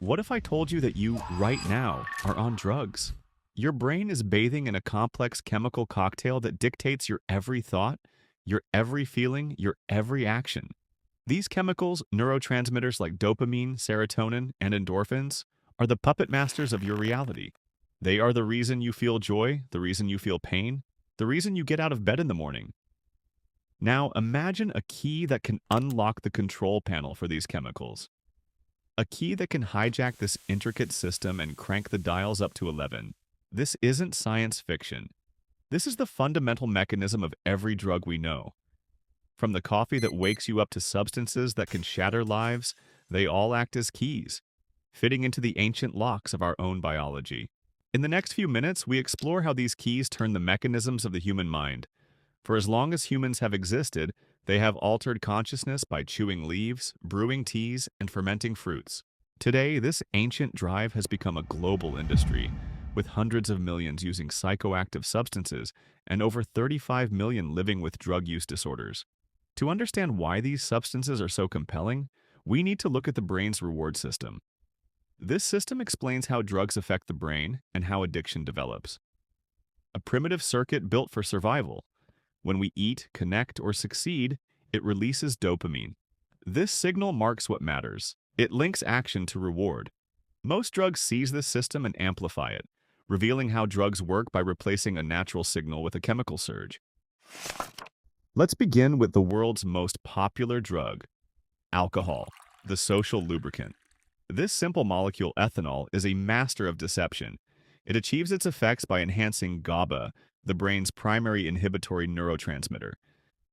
What if I told you that you, right now, are on drugs? Your brain is bathing in a complex chemical cocktail that dictates your every thought, your every feeling, your every action. These chemicals, neurotransmitters like dopamine, serotonin, and endorphins, are the puppet masters of your reality. They are the reason you feel joy, the reason you feel pain, the reason you get out of bed in the morning. Now imagine a key that can unlock the control panel for these chemicals. A key that can hijack this intricate system and crank the dials up to 11. This isn't science fiction. This is the fundamental mechanism of every drug we know. From the coffee that wakes you up to substances that can shatter lives, they all act as keys, fitting into the ancient locks of our own biology. In the next few minutes, we explore how these keys turn the mechanisms of the human mind. For as long as humans have existed, they have altered consciousness by chewing leaves, brewing teas, and fermenting fruits. Today, this ancient drive has become a global industry, with hundreds of millions using psychoactive substances and over 35 million living with drug use disorders. To understand why these substances are so compelling, we need to look at the brain's reward system. This system explains how drugs affect the brain and how addiction develops. A primitive circuit built for survival. When we eat, connect, or succeed, it releases dopamine. This signal marks what matters. It links action to reward. Most drugs seize this system and amplify it, revealing how drugs work by replacing a natural signal with a chemical surge. Let's begin with the world's most popular drug, alcohol, the social lubricant. This simple molecule, ethanol, is a master of deception. It achieves its effects by enhancing GABA, the brain's primary inhibitory neurotransmitter.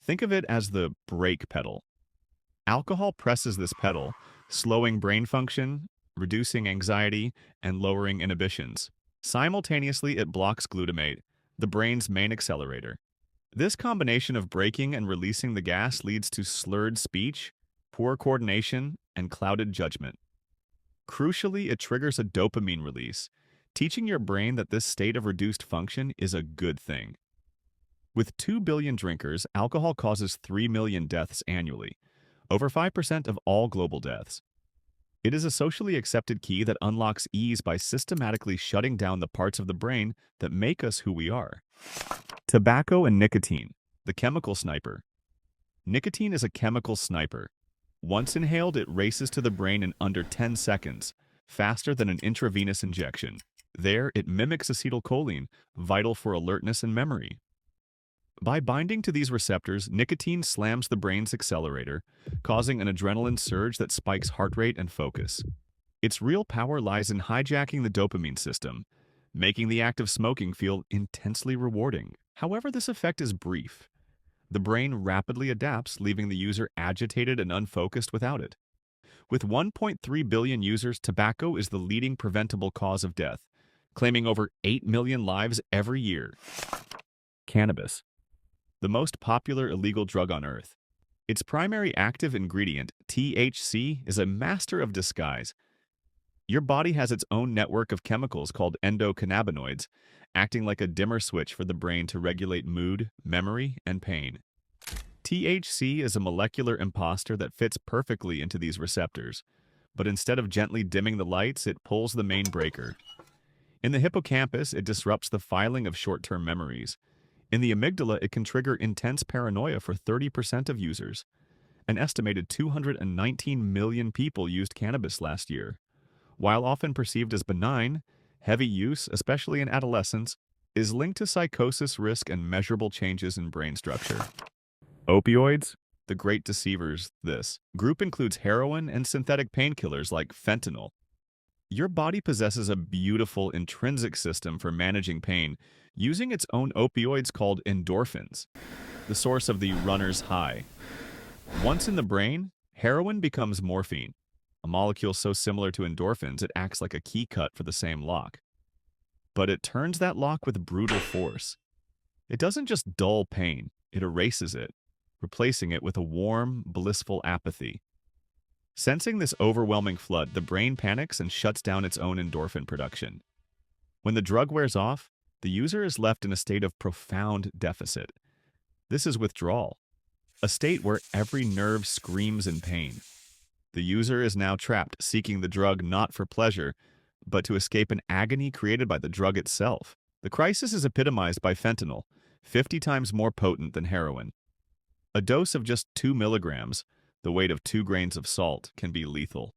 Think of it as the brake pedal. Alcohol presses this pedal, slowing brain function, reducing anxiety, and lowering inhibitions. Simultaneously, it blocks glutamate, the brain's main accelerator. This combination of braking and releasing the gas leads to slurred speech, poor coordination, and clouded judgment. Crucially, it triggers a dopamine release, teaching your brain that this state of reduced function is a good thing. With 2 billion drinkers, alcohol causes 3 million deaths annually, over 5% of all global deaths. It is a socially accepted key that unlocks ease by systematically shutting down the parts of the brain that make us who we are. Tobacco and nicotine, the chemical sniper. Nicotine is a chemical sniper. Once inhaled, it races to the brain in under 10 seconds, faster than an intravenous injection. There, it mimics acetylcholine, vital for alertness and memory. By binding to these receptors, nicotine slams the brain's accelerator, causing an adrenaline surge that spikes heart rate and focus. Its real power lies in hijacking the dopamine system, making the act of smoking feel intensely rewarding. However, this effect is brief. The brain rapidly adapts, leaving the user agitated and unfocused without it. With 1.3 billion users, tobacco is the leading preventable cause of death, claiming over 8 million lives every year. Cannabis, the most popular illegal drug on Earth. Its primary active ingredient, THC, is a master of disguise. Your body has its own network of chemicals called endocannabinoids, acting like a dimmer switch for the brain to regulate mood, memory, and pain. THC is a molecular imposter that fits perfectly into these receptors, but instead of gently dimming the lights, it pulls the main breaker. In the hippocampus, it disrupts the filing of short-term memories. In the amygdala, it can trigger intense paranoia for 30% of users. An estimated 219 million people used cannabis last year. While often perceived as benign, heavy use, especially in adolescents, is linked to psychosis risk and measurable changes in brain structure. Opioids, the great deceivers. This group includes heroin and synthetic painkillers like fentanyl. Your body possesses a beautiful intrinsic system for managing pain, using its own opioids called endorphins, the source of the runner's high. Once in the brain, heroin becomes morphine, a molecule so similar to endorphins it acts like a key cut for the same lock. But it turns that lock with brutal force. It doesn't just dull pain, it erases it, replacing it with a warm, blissful apathy. Sensing this overwhelming flood, the brain panics and shuts down its own endorphin production. When the drug wears off, the user is left in a state of profound deficit. This is withdrawal, a state where every nerve screams in pain. The user is now trapped, seeking the drug not for pleasure, but to escape an agony created by the drug itself. The crisis is epitomized by fentanyl, 50 times more potent than heroin. A dose of just 2 milligrams, the weight of 2 grains of salt, can be lethal.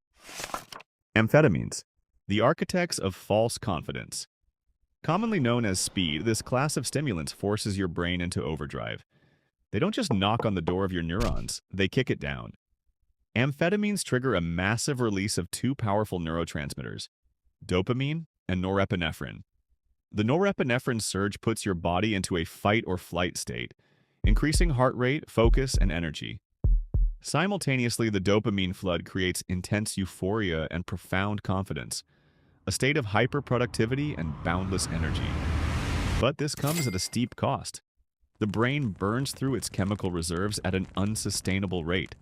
Amphetamines, the architects of false confidence. Commonly known as speed, this class of stimulants forces your brain into overdrive. They don't just knock on the door of your neurons, they kick it down. Amphetamines trigger a massive release of 2 powerful neurotransmitters, dopamine and norepinephrine. The norepinephrine surge puts your body into a fight or flight state, increasing heart rate, focus, and energy. Simultaneously, the dopamine flood creates intense euphoria and profound confidence, a state of hyperproductivity and boundless energy. But this comes at a steep cost. The brain burns through its chemical reserves at an unsustainable rate,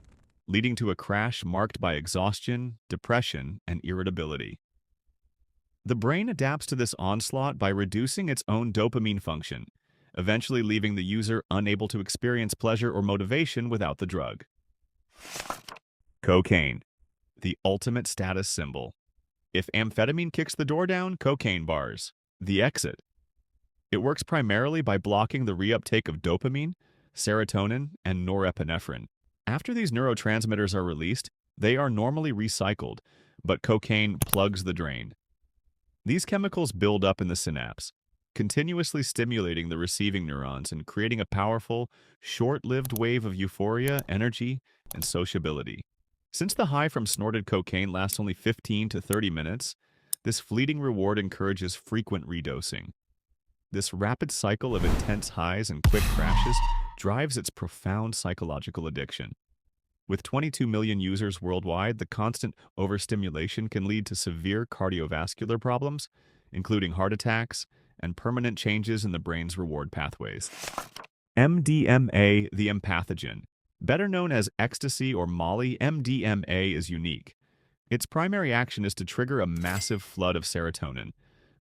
leading to a crash marked by exhaustion, depression, and irritability. The brain adapts to this onslaught by reducing its own dopamine function, eventually leaving the user unable to experience pleasure or motivation without the drug. Cocaine, the ultimate status symbol. If amphetamine kicks the door down, cocaine bars the exit. It works primarily by blocking the reuptake of dopamine, serotonin, and norepinephrine. After these neurotransmitters are released, they are normally recycled, but cocaine plugs the drain. These chemicals build up in the synapse, continuously stimulating the receiving neurons and creating a powerful, short-lived wave of euphoria, energy, and sociability. Since the high from snorted cocaine lasts only 15 to 30 minutes, this fleeting reward encourages frequent redosing. This rapid cycle of intense highs and quick crashes drives its profound psychological addiction. With 22 million users worldwide, the constant overstimulation can lead to severe cardiovascular problems, including heart attacks and permanent changes in the brain's reward pathways. MDMA, the empathogen. Better known as ecstasy or Molly, MDMA is unique. Its primary action is to trigger a massive flood of serotonin,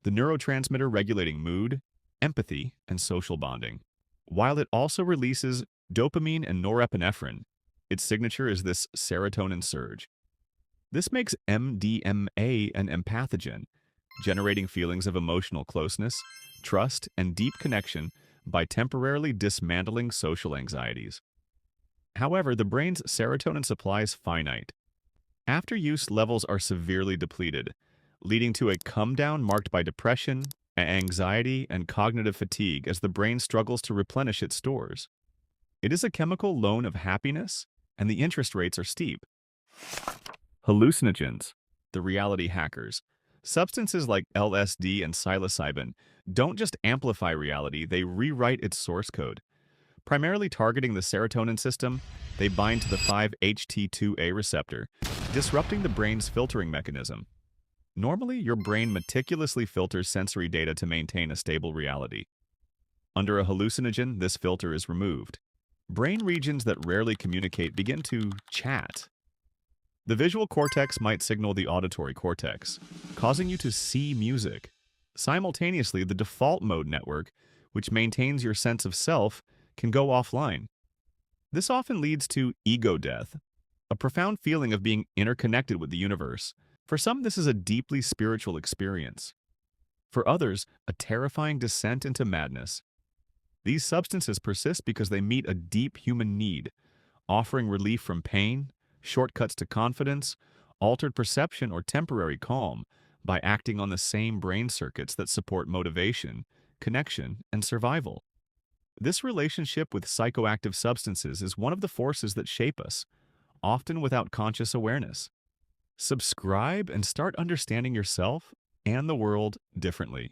the neurotransmitter regulating mood, empathy, and social bonding. While it also releases dopamine and norepinephrine, its signature is this serotonin surge. This makes MDMA an empathogen, generating feelings of emotional closeness, trust, and deep connection by temporarily dismantling social anxieties. However, the brain's serotonin supply is finite. After use, levels are severely depleted, leading to a come-down marked by depression, anxiety, and cognitive fatigue as the brain struggles to replenish its stores. It is a chemical loan of happiness, and the interest rates are steep. Hallucinogens, the reality hackers. Substances like LSD and psilocybin don't just amplify reality, they rewrite its source code. Primarily targeting the serotonin system, they bind to the 5-HT2A receptor, disrupting the brain's filtering mechanism. Normally, your brain meticulously filters sensory data to maintain a stable reality. Under a hallucinogen, this filter is removed. Brain regions that rarely communicate begin to chat. The visual cortex might signal the auditory cortex, causing you to see music. Simultaneously, the default mode network, which maintains your sense of self, can go offline. This often leads to ego death, a profound feeling of being interconnected with the universe. For some, this is a deeply spiritual experience. For others, a terrifying descent into madness. These substances persist because they meet a deep human need, offering relief from pain, shortcuts to confidence, altered perception, or temporary calm by acting on the same brain circuits that support motivation, connection, and survival. This relationship with psychoactive substances is one of the forces that shape us, often without conscious awareness. Subscribe and start understanding yourself and the world differently.